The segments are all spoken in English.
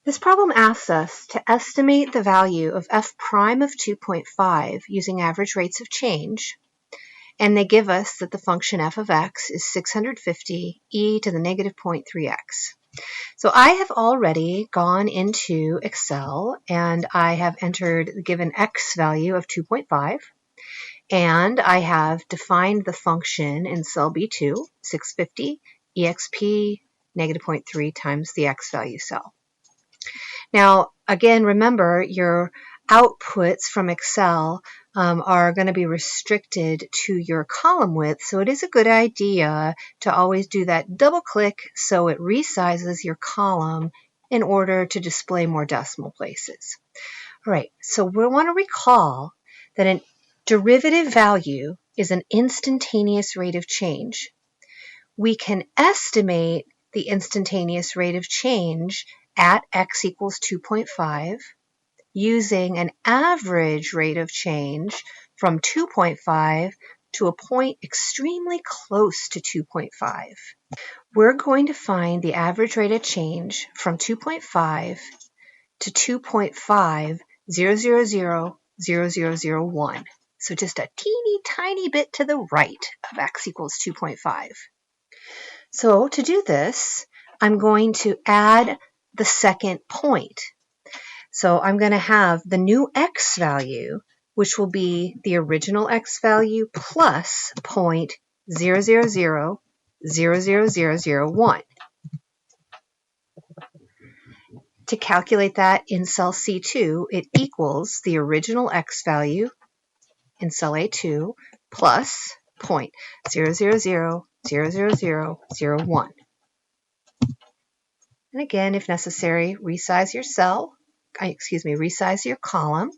This problem asks us to estimate the value of f prime of 2.5 using average rates of change, and they give us that the function f of x is 650 e to the negative 0.3x. So I have already gone into Excel and I have entered the given x value of 2.5, and I have defined the function in cell B2, 650 exp negative 0.3 times the x value cell. Now, again, remember your outputs from Excel are going to be restricted to your column width, so it is a good idea to always do that double click so it resizes your column in order to display more decimal places. All right, so we want to recall that an derivative value is an instantaneous rate of change. We can estimate the instantaneous rate of change at x equals 2.5 using an average rate of change from 2.5 to a point extremely close to 2.5. We're going to find the average rate of change from 2.5 to 2.5000001. So just a teeny tiny bit to the right of x equals 2.5. So to do this, I'm going to add the second point. So I'm going to have the new x value, which will be the original x value plus 0.0000001. To calculate that in cell C2, it equals the original x value in cell A2 plus 0.0000001. And again, if necessary, resize your column.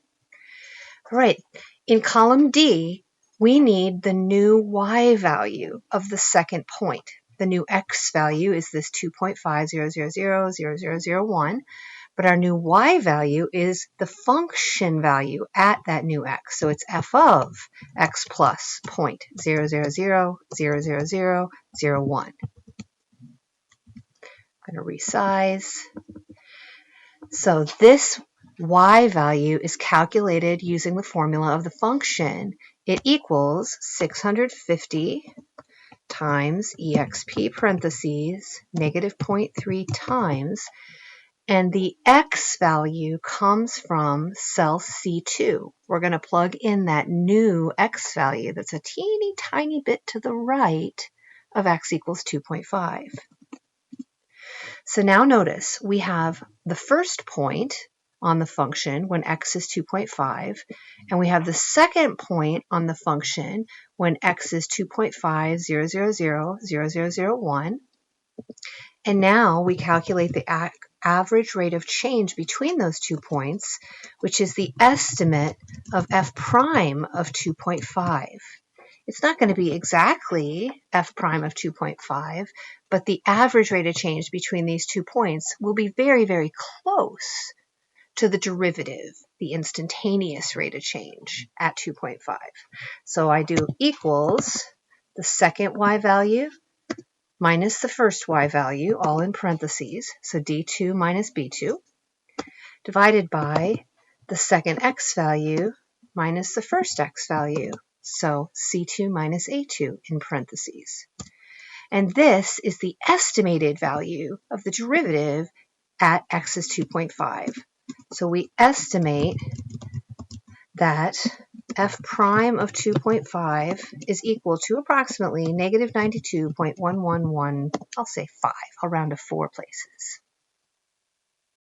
All right, in column D, we need the new y value of the second point. The new x value is this 2.500000001, but our new y value is the function value at that new x. So it's f of x plus 0.0000001. I'm going to resize. So this y value is calculated using the formula of the function. It equals 650 times exp parentheses negative 0.3 times, and the x value comes from cell C2. We're going to plug in that new x value that's a teeny tiny bit to the right of x equals 2.5. So now notice we have the first point on the function when x is 2.5, and we have the second point on the function when x is 2.5000001. And now we calculate the average rate of change between those 2 points, which is the estimate of f prime of 2.5. It's not going to be exactly f prime of 2.5, but the average rate of change between these 2 points will be very, very close to the derivative, the instantaneous rate of change at 2.5. So I do equals the second y value minus the first y value, all in parentheses, so d2 minus b2, divided by the second x value minus the first x value, so c2 minus a2 in parentheses. And this is the estimated value of the derivative at x is 2.5. So we estimate that f prime of 2.5 is equal to approximately negative 92.111, I'll say 5. I'll round to 4 places.